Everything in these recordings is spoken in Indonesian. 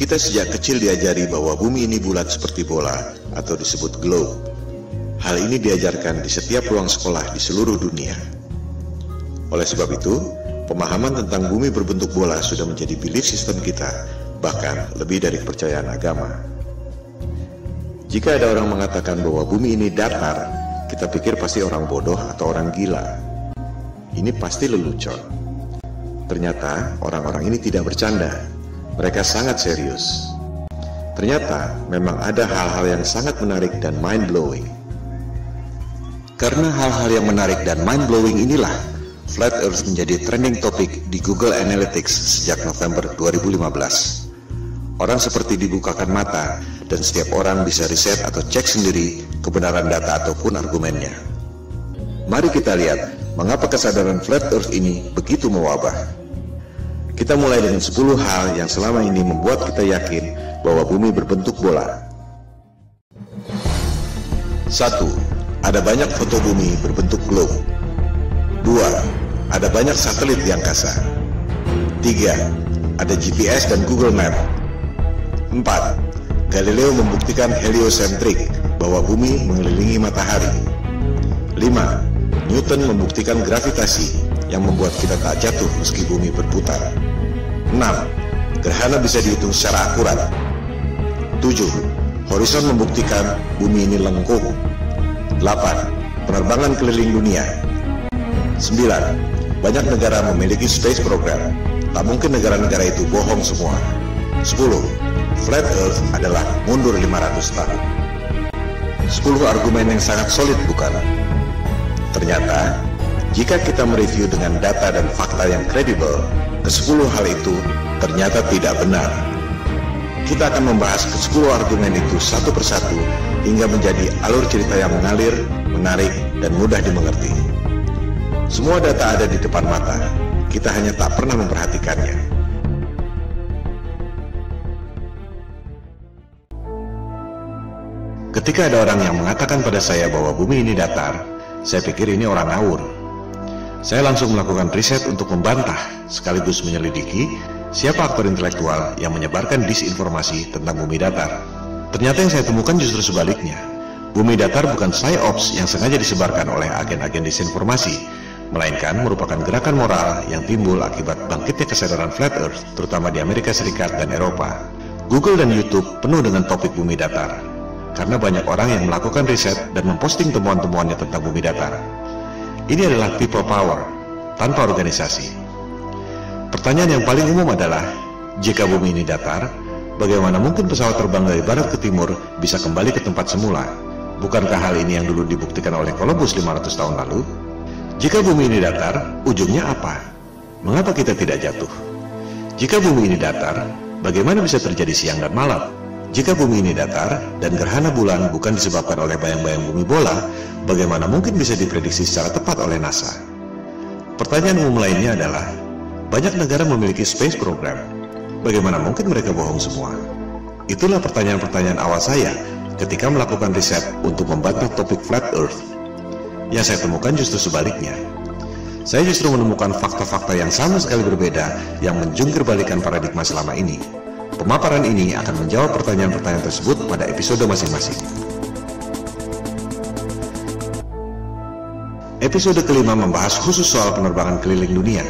Kita sejak kecil diajari bahwa bumi ini bulat seperti bola atau disebut globe. Hal ini diajarkan di setiap ruang sekolah di seluruh dunia. Oleh sebab itu, pemahaman tentang bumi berbentuk bola sudah menjadi belief system kita, bahkan lebih dari kepercayaan agama. Jika ada orang mengatakan bahwa bumi ini datar, kita pikir pasti orang bodoh atau orang gila. Ini pasti lelucon. Ternyata orang-orang ini tidak bercanda. Mereka sangat serius. Ternyata memang ada hal-hal yang sangat menarik dan mind-blowing. Karena hal-hal yang menarik dan mind-blowing inilah, Flat Earth menjadi trending topik di Google Analytics sejak November 2015. Orang seperti dibukakan mata dan setiap orang bisa riset atau cek sendiri kebenaran data ataupun argumennya. Mari kita lihat mengapa kesadaran Flat Earth ini begitu mewabah. Kita mulai dengan 10 hal yang selama ini membuat kita yakin bahwa bumi berbentuk bola. 1. Ada banyak foto bumi berbentuk globe. 2. Ada banyak satelit di angkasa. 3. Ada GPS dan Google Map. 4. Galileo membuktikan heliosentrik, bahwa bumi mengelilingi matahari. 5. Newton membuktikan gravitasi, yang membuat kita tak jatuh meski bumi berputar. 6. Gerhana bisa dihitung secara akurat. 7. Horizon membuktikan bumi ini lengkung. 8. Penerbangan keliling dunia. 9. Banyak negara memiliki space program. Tak mungkin negara-negara itu bohong semua. 10. Flat Earth adalah mundur 500 tahun. 10 argumen yang sangat solid, bukan? Ternyata, jika kita mereview dengan data dan fakta yang kredibel, ke-10 hal itu ternyata tidak benar. Kita akan membahas ke-10 argumen itu satu persatu hingga menjadi alur cerita yang mengalir, menarik, dan mudah dimengerti. Semua data ada di depan mata, kita hanya tak pernah memperhatikannya. Ketika ada orang yang mengatakan pada saya bahwa bumi ini datar, saya pikir ini orang ngawur. Saya langsung melakukan riset untuk membantah sekaligus menyelidiki siapa aktor intelektual yang menyebarkan disinformasi tentang bumi datar. Ternyata yang saya temukan justru sebaliknya. Bumi datar bukan psyops yang sengaja disebarkan oleh agen-agen disinformasi, melainkan merupakan gerakan moral yang timbul akibat bangkitnya kesadaran Flat Earth, terutama di Amerika Serikat dan Eropa. Google dan YouTube penuh dengan topik bumi datar, karena banyak orang yang melakukan riset dan memposting temuan-temuannya tentang bumi datar. Ini adalah people power, tanpa organisasi. Pertanyaan yang paling umum adalah, jika bumi ini datar, bagaimana mungkin pesawat terbang dari barat ke timur bisa kembali ke tempat semula? Bukankah hal ini yang dulu dibuktikan oleh Columbus 500 tahun lalu? Jika bumi ini datar, ujungnya apa? Mengapa kita tidak jatuh? Jika bumi ini datar, bagaimana bisa terjadi siang dan malam? Jika bumi ini datar dan gerhana bulan bukan disebabkan oleh bayang-bayang bumi bola, bagaimana mungkin bisa diprediksi secara tepat oleh NASA? Pertanyaan umum lainnya adalah, banyak negara memiliki space program. Bagaimana mungkin mereka bohong semua? Itulah pertanyaan-pertanyaan awal saya ketika melakukan riset untuk membantah topik Flat Earth. Yang saya temukan justru sebaliknya. Saya justru menemukan fakta-fakta yang sama sekali berbeda yang menjungkir-balikan paradigma selama ini. Pemaparan ini akan menjawab pertanyaan-pertanyaan tersebut pada episode masing-masing. Episode kelima membahas khusus soal penerbangan keliling dunia.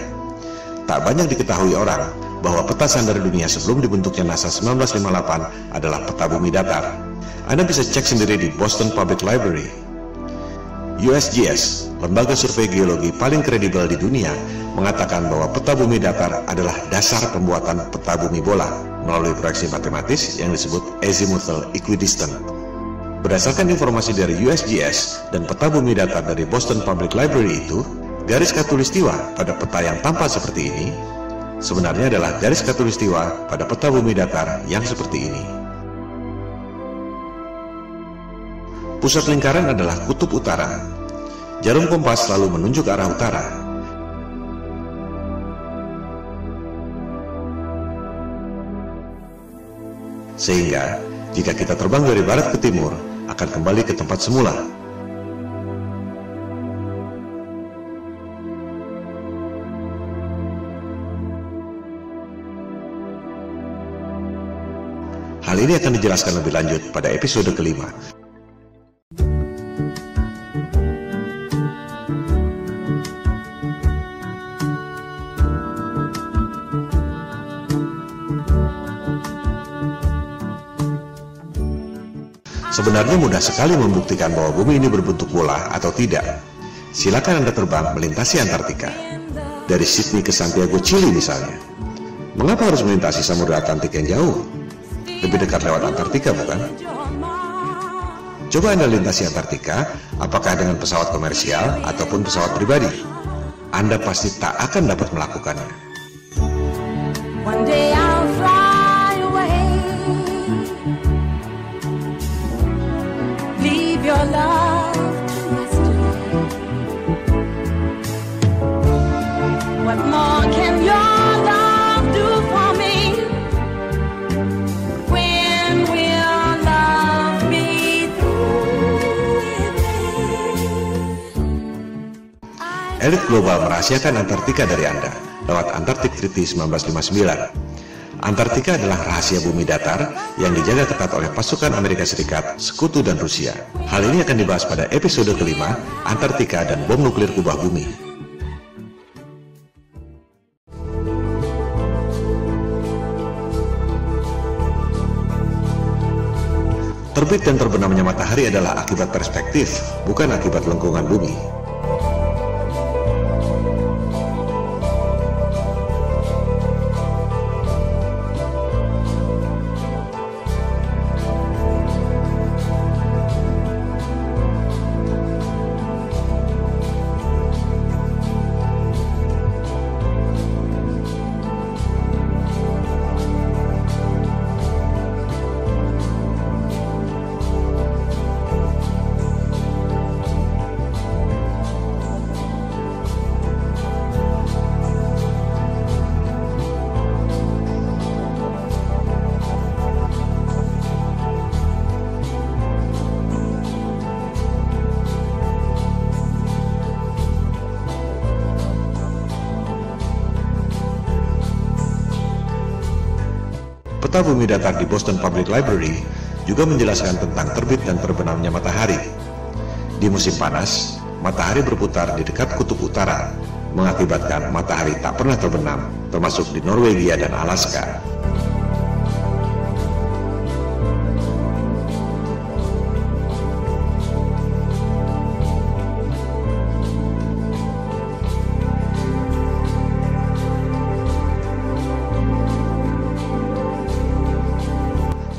Tak banyak diketahui orang bahwa peta sandar dunia sebelum dibentuknya NASA 1958 adalah peta bumi datar. Anda bisa cek sendiri di Boston Public Library. USGS, lembaga survei geologi paling kredibel di dunia, mengatakan bahwa peta bumi datar adalah dasar pembuatan peta bumi bola melalui proyeksi matematis yang disebut azimuthal equidistant. Berdasarkan informasi dari USGS dan peta bumi datar dari Boston Public Library itu, garis khatulistiwa pada peta yang tampak seperti ini sebenarnya adalah garis khatulistiwa pada peta bumi datar yang seperti ini. Pusat lingkaran adalah kutub utara. Jarum kompas selalu menunjuk arah utara. Sehingga, jika kita terbang dari barat ke timur, akan kembali ke tempat semula. Hal ini akan dijelaskan lebih lanjut pada episode kelima. Sebenarnya mudah sekali membuktikan bahwa bumi ini berbentuk bola atau tidak. Silakan Anda terbang melintasi Antartika. Dari Sydney ke Santiago, Chili misalnya. Mengapa harus melintasi Samudra Atlantik yang jauh? Lebih dekat lewat Antartika, bukan? Coba Anda lintasi Antartika, apakah dengan pesawat komersial ataupun pesawat pribadi? Anda pasti tak akan dapat melakukannya. One day I'll fly away. Leave your love to yesterday. What more can your love do for me? When will love be through with me? Elit global merahasiakan Antartika dari Anda lewat Antarctic Treaty 1959. Antartika adalah rahasia bumi datar yang dijaga ketat oleh pasukan Amerika Serikat, Sekutu, dan Rusia. Hal ini akan dibahas pada episode kelima, Antartika dan bom nuklir kubah bumi. Terbit dan terbenamnya matahari adalah akibat perspektif, bukan akibat lengkungan bumi. Peta bumi datar di Boston Public Library juga menjelaskan tentang terbit dan terbenamnya matahari. Di musim panas, matahari berputar di dekat kutub utara, mengakibatkan matahari tak pernah terbenam, termasuk di Norwegia dan Alaska.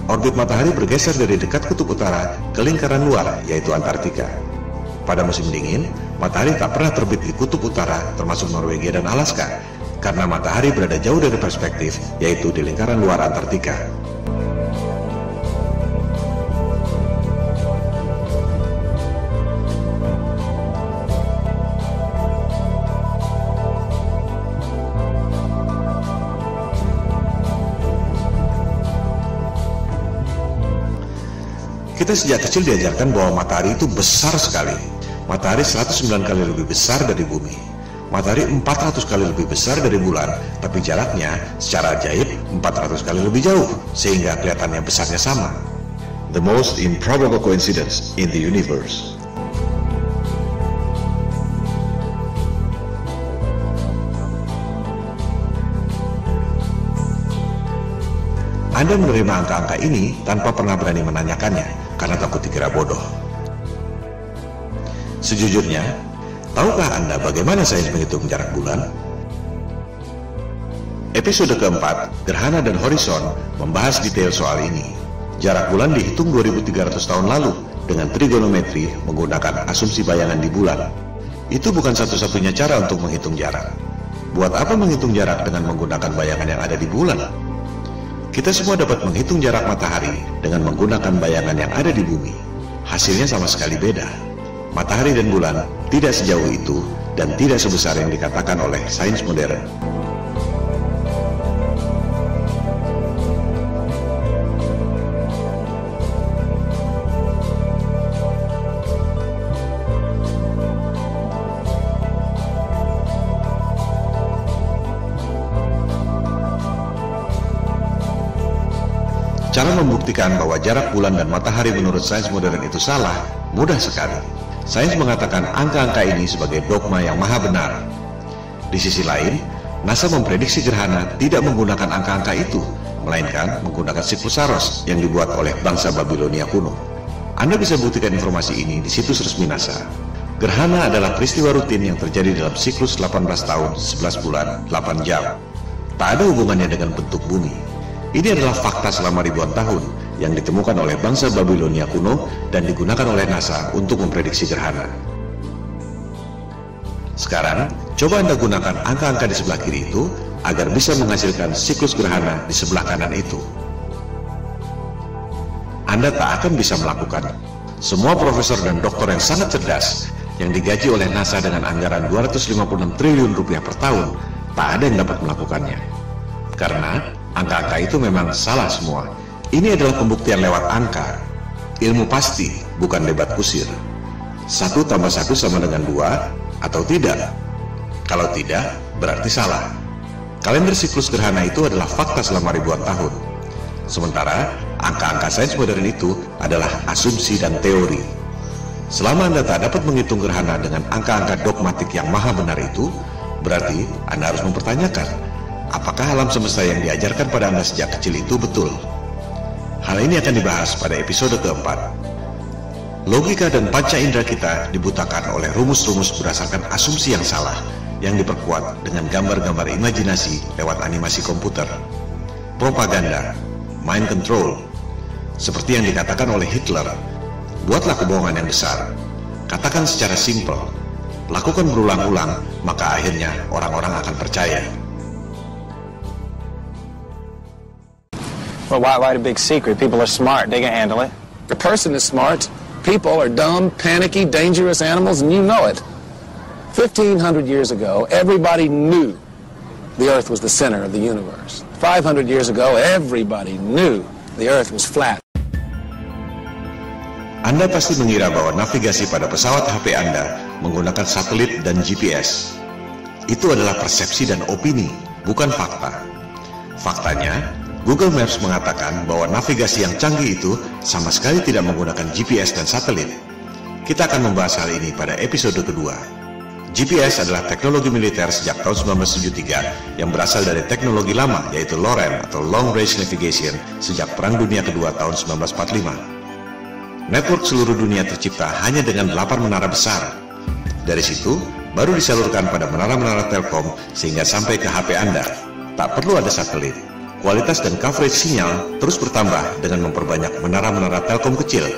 Orbit matahari bergeser dari dekat kutub utara ke lingkaran luar, yaitu Antartika. Pada musim dingin, matahari tak pernah terbit di kutub utara, termasuk Norwegia dan Alaska, karena matahari berada jauh dari perspektif, yaitu di lingkaran luar Antartika. Kita sejak kecil diajarkan bahwa matahari itu besar sekali. Matahari 109 kali lebih besar dari bumi. Matahari 400 kali lebih besar dari bulan, tapi jaraknya secara ajaib 400 kali lebih jauh, sehingga kelihatannya besarnya sama. The most improbable coincidence in the universe. Anda menerima angka-angka ini tanpa pernah berani menanyakannya, karena takut dikira bodoh. Sejujurnya, tahukah Anda bagaimana sains menghitung jarak bulan? Episode keempat, Gerhana dan Horizon, membahas detail soal ini. Jarak bulan dihitung 2300 tahun lalu dengan trigonometri menggunakan asumsi bayangan di bulan. Itu bukan satu-satunya cara untuk menghitung jarak. Buat apa menghitung jarak dengan menggunakan bayangan yang ada di bulan? Kita semua dapat menghitung jarak matahari dengan menggunakan bayangan yang ada di bumi. Hasilnya sama sekali beda. Matahari dan bulan tidak sejauh itu dan tidak sebesar yang dikatakan oleh sains modern. Cara membuktikan bahwa jarak bulan dan matahari menurut sains modern itu salah, mudah sekali. Sains mengatakan angka-angka ini sebagai dogma yang maha benar. Di sisi lain, NASA memprediksi gerhana tidak menggunakan angka-angka itu, melainkan menggunakan siklus Saros yang dibuat oleh bangsa Babilonia kuno. Anda bisa buktikan informasi ini di situs resmi NASA. Gerhana adalah peristiwa rutin yang terjadi dalam siklus 18 tahun, 11 bulan, 8 jam. Tak ada hubungannya dengan bentuk bumi. Ini adalah fakta selama ribuan tahun yang ditemukan oleh bangsa Babilonia kuno dan digunakan oleh NASA untuk memprediksi gerhana. Sekarang, coba Anda gunakan angka-angka di sebelah kiri itu agar bisa menghasilkan siklus gerhana di sebelah kanan itu. Anda tak akan bisa melakukan. Semua profesor dan doktor yang sangat cerdas yang digaji oleh NASA dengan anggaran 256 triliun rupiah per tahun, tak ada yang dapat melakukannya. Karena angka-angka itu memang salah semua. Ini adalah pembuktian lewat angka. Ilmu pasti, bukan debat kusir. 1 tambah 1 sama dengan 2, atau tidak? Kalau tidak, berarti salah. Kalender siklus gerhana itu adalah fakta selama ribuan tahun. Sementara, angka-angka sains modern itu adalah asumsi dan teori. Selama Anda tak dapat menghitung gerhana dengan angka-angka dogmatik yang maha benar itu, berarti Anda harus mempertanyakan, apakah alam semesta yang diajarkan pada Anda sejak kecil itu betul? Hal ini akan dibahas pada episode keempat. Logika dan panca indera kita dibutakan oleh rumus-rumus berdasarkan asumsi yang salah, yang diperkuat dengan gambar-gambar imajinasi lewat animasi komputer. Propaganda, mind control, seperti yang dikatakan oleh Hitler. Buatlah kebohongan yang besar, katakan secara simpel, lakukan berulang-ulang, maka akhirnya orang-orang akan percaya. Well, why the big secret? People are smart, they can handle it. The person is smart, people are dumb, panicky, dangerous animals, and you know it. 1,500 years ago, everybody knew the Earth was the center of the universe. 500 years ago, everybody knew the Earth was flat. Anda pasti mengira bahwa navigasi pada pesawat HP Anda menggunakan satelit dan GPS. Itu adalah persepsi dan opini, bukan fakta. Faktanya, Google Maps mengatakan bahwa navigasi yang canggih itu sama sekali tidak menggunakan GPS dan satelit. Kita akan membahas hal ini pada episode kedua. GPS adalah teknologi militer sejak tahun 1973 yang berasal dari teknologi lama, yaitu LORAN atau Long Range Navigation sejak Perang Dunia Kedua tahun 1945. Network seluruh dunia tercipta hanya dengan 8 menara besar. Dari situ, baru disalurkan pada menara-menara Telkom sehingga sampai ke HP Anda. Tak perlu ada satelit. Kualitas dan coverage sinyal terus bertambah dengan memperbanyak menara-menara Telkom kecil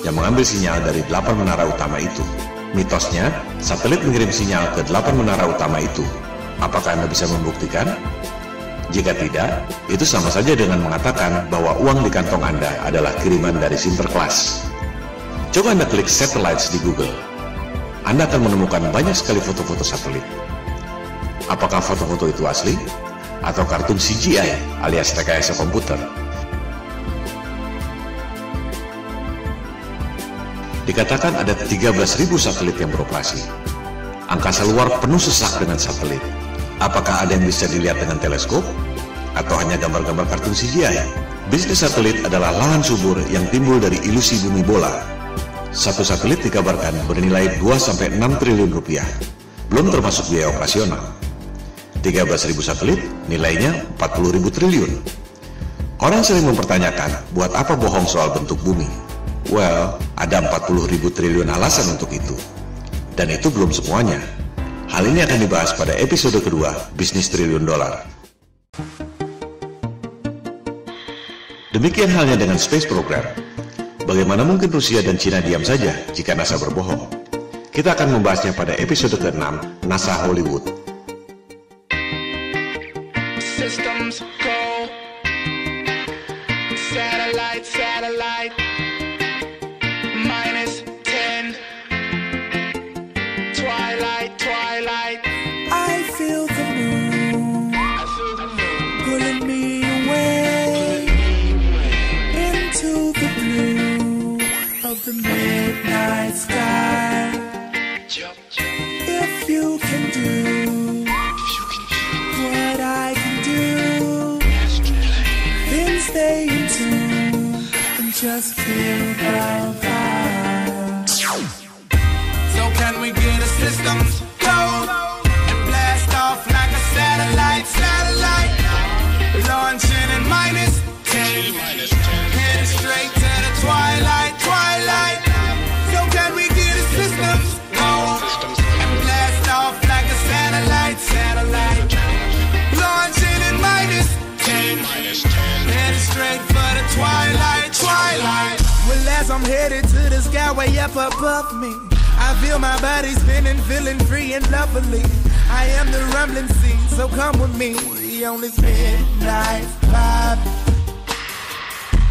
yang mengambil sinyal dari 8 menara utama itu. Mitosnya, satelit mengirim sinyal ke 8 menara utama itu. Apakah Anda bisa membuktikan? Jika tidak, itu sama saja dengan mengatakan bahwa uang di kantong Anda adalah kiriman dari Sinterklas. Coba Anda klik satellites di Google. Anda akan menemukan banyak sekali foto-foto satelit. Apakah foto-foto itu asli? Atau kartun CGI alias rekayasa komputer? Dikatakan ada 13.000 satelit yang beroperasi. Angkasa luar penuh sesak dengan satelit. Apakah ada yang bisa dilihat dengan teleskop? Atau hanya gambar-gambar kartun CGI? Bisnis satelit adalah lahan subur yang timbul dari ilusi bumi bola. Satu satelit dikabarkan bernilai 2-6 triliun rupiah, belum termasuk biaya operasional. 13.000 satelit nilainya 40.000 triliun. Orang sering mempertanyakan, buat apa bohong soal bentuk bumi? Well, ada 40.000 triliun alasan untuk itu. Dan itu belum semuanya. Hal ini akan dibahas pada episode kedua, Bisnis Triliun Dolar. Demikian halnya dengan Space Program. Bagaimana mungkin Rusia dan Cina diam saja jika NASA berbohong? Kita akan membahasnya pada episode ke-6, NASA Hollywood. Systems go. Satellite. -10. Twilight. I feel the moon pulling me away into the blue of the midnight sky. If you can do what I can do, then stay in tune just feel the vibe. So can we get a systems go and blast off like a satellite, launching in -10, headed straight to the twilight. So can we get a systems go and blast off like a satellite, launching in -10, headed straight for the twilight. Well, as I'm headed to the sky way up above me, I feel my body spinning, feeling free and lovely. I am the rumbling sea, so come with me on this midnight vibe.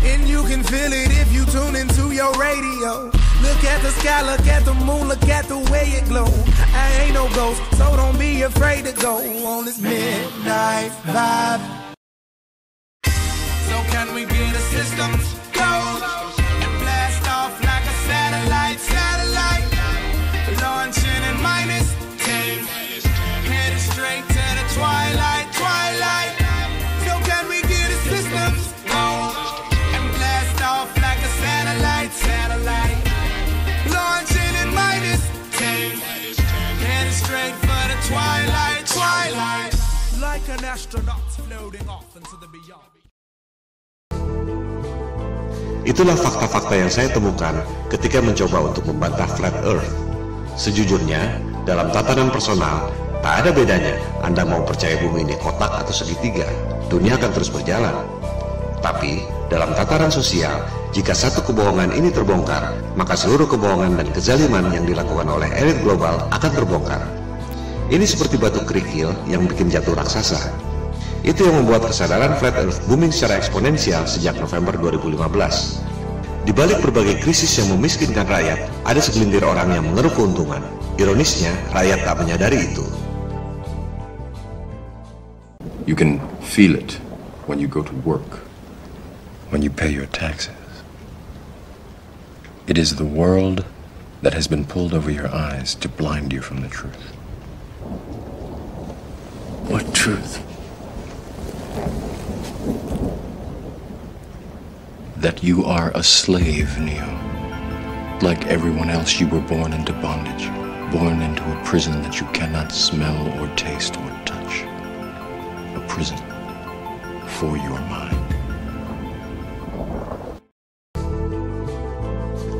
And you can feel it if you tune into your radio. Look at the sky, look at the moon, look at the way it glow. I ain't no ghost, so don't be afraid to go on this midnight vibe. So can we get a systems go and blast off like a satellite, launching in -10, headed straight to the twilight. So can we get a systems go and blast off like a satellite, launching in -10, headed straight for the twilight. Like an astronaut floating off into the beyond. Itulah fakta-fakta yang saya temukan ketika mencoba untuk membantah Flat Earth. Sejujurnya, dalam tatanan personal, tak ada bedanya Anda mau percaya bumi ini kotak atau segitiga, dunia akan terus berjalan. Tapi, dalam tataran sosial, jika satu kebohongan ini terbongkar, maka seluruh kebohongan dan kezaliman yang dilakukan oleh elit global akan terbongkar. Ini seperti batu kerikil yang bikin jatuh raksasa. Itu yang membuat kesadaran Flat Earth booming secara eksponensial sejak November 2015. Di balik berbagai krisis yang memiskinkan rakyat, ada segelintir orang yang mengeruk keuntungan. Ironisnya, rakyat tak menyadari itu. You can feel it when you go to work, when you pay your taxes. It is the world that has been pulled over your eyes to blind you from the truth. What truth? That you are a slave, Neo. Like everyone else, you were born into bondage, born into a prison that you cannot smell or taste or touch. A prison for your mind.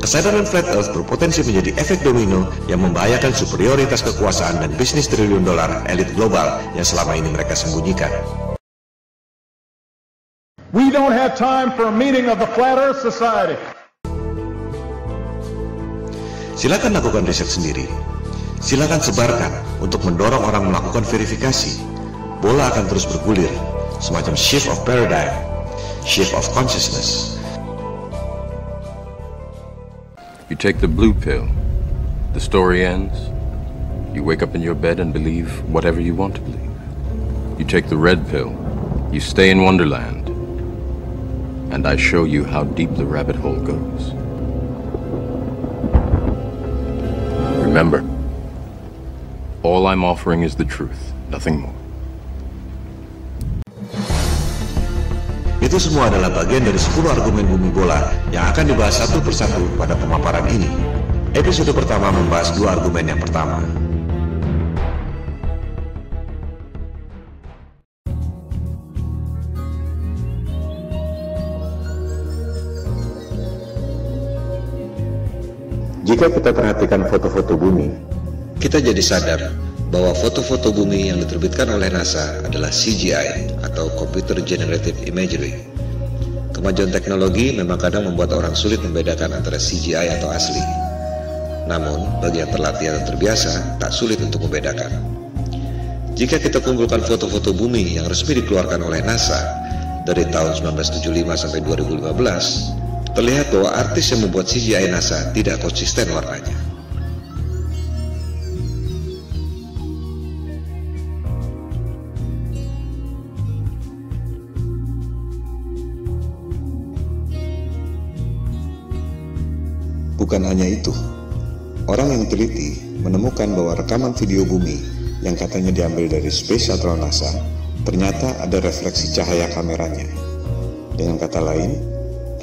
Kesadaran Flat Earth berpotensi menjadi efek domino yang membahayakan superioritas kekuasaan dan bisnis triliun dolar elit global yang selama ini mereka sembunyikan. We don't have time for a meeting of the Flat Earth Society. Silakan lakukan riset sendiri. Silakan sebarkan untuk mendorong orang melakukan verifikasi. Bola akan terus bergulir, semacam shift of paradigm, shift of consciousness. You take the blue pill, the story ends. You wake up in your bed and believe whatever you want to believe. You take the red pill, you stay in Wonderland, and I show you how deep the rabbit hole goes. Remember, all I'm offering is the truth, nothing more. Itu semua adalah bagian dari 10 argumen bumi bola yang akan dibahas satu persatu pada pemaparan ini. Episode pertama membahas 2 argumen yang pertama. Jika kita perhatikan foto-foto bumi, kita jadi sadar bahwa foto-foto bumi yang diterbitkan oleh NASA adalah CGI atau Computer Generated Imagery. Kemajuan teknologi memang kadang membuat orang sulit membedakan antara CGI atau asli. Namun, bagi yang terlatih atau terbiasa, tak sulit untuk membedakan. Jika kita kumpulkan foto-foto bumi yang resmi dikeluarkan oleh NASA dari tahun 1975 sampai 2015, terlihat bahwa artis yang membuat CGI NASA tidak konsisten warnanya. Bukan hanya itu, orang yang teliti menemukan bahwa rekaman video bumi yang katanya diambil dari Space Shuttle NASA ternyata ada refleksi cahaya kameranya. Dengan kata lain,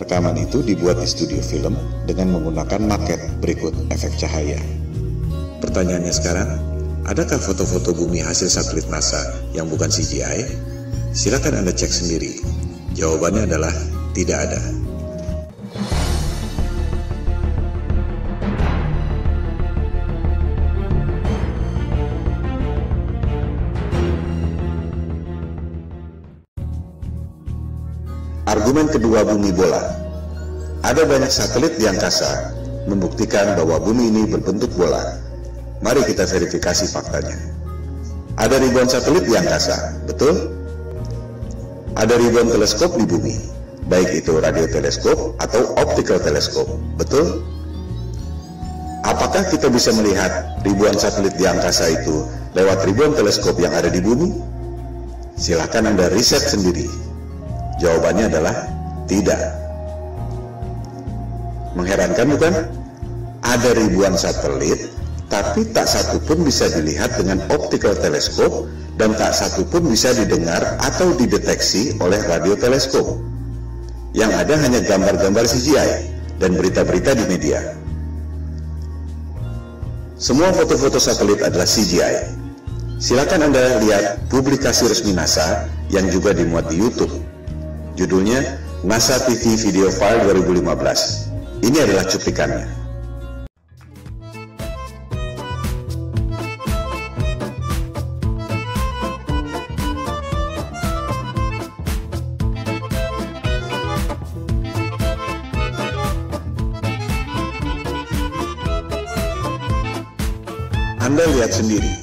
Rekaman itu dibuat di studio film dengan menggunakan maket berikut efek cahaya. Pertanyaannya sekarang, adakah foto-foto bumi hasil satelit NASA yang bukan CGI? Silakan Anda cek sendiri. Jawabannya adalah tidak ada. Argumen kedua bumi bola. Ada banyak satelit di angkasa membuktikan bahwa bumi ini berbentuk bola. Mari kita verifikasi faktanya. Ada ribuan satelit di angkasa, betul? Ada ribuan teleskop di bumi, baik itu radioteleskop atau optical teleskop, betul? Apakah kita bisa melihat ribuan satelit di angkasa itu lewat ribuan teleskop yang ada di bumi? Silahkan Anda riset sendiri. Jawabannya adalah tidak. Mengherankan bukan? Ada ribuan satelit, tapi tak satu pun bisa dilihat dengan optical teleskop dan tak satu pun bisa didengar atau dideteksi oleh radioteleskop. Yang ada hanya gambar-gambar CGI dan berita-berita di media. Semua foto-foto satelit adalah CGI. Silakan Anda lihat publikasi resmi NASA yang juga dimuat di YouTube. Judulnya NASA TV Video File 2015. Ini adalah cuplikannya. Anda lihat sendiri,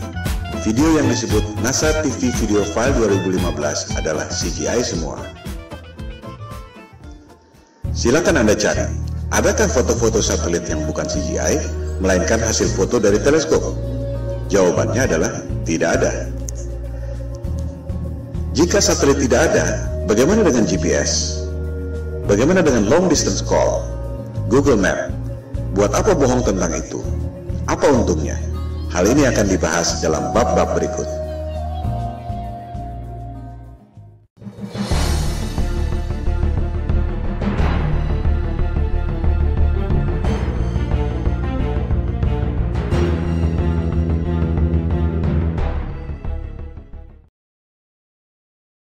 video yang disebut NASA TV Video File 2015 adalah CGI semua. Silakan Anda cari, adakah foto-foto satelit yang bukan CGI, melainkan hasil foto dari teleskop? Jawabannya adalah tidak ada. Jika satelit tidak ada, bagaimana dengan GPS? Bagaimana dengan long distance call? Google Map? Buat apa bohong tentang itu? Apa untungnya? Hal ini akan dibahas dalam bab-bab berikut.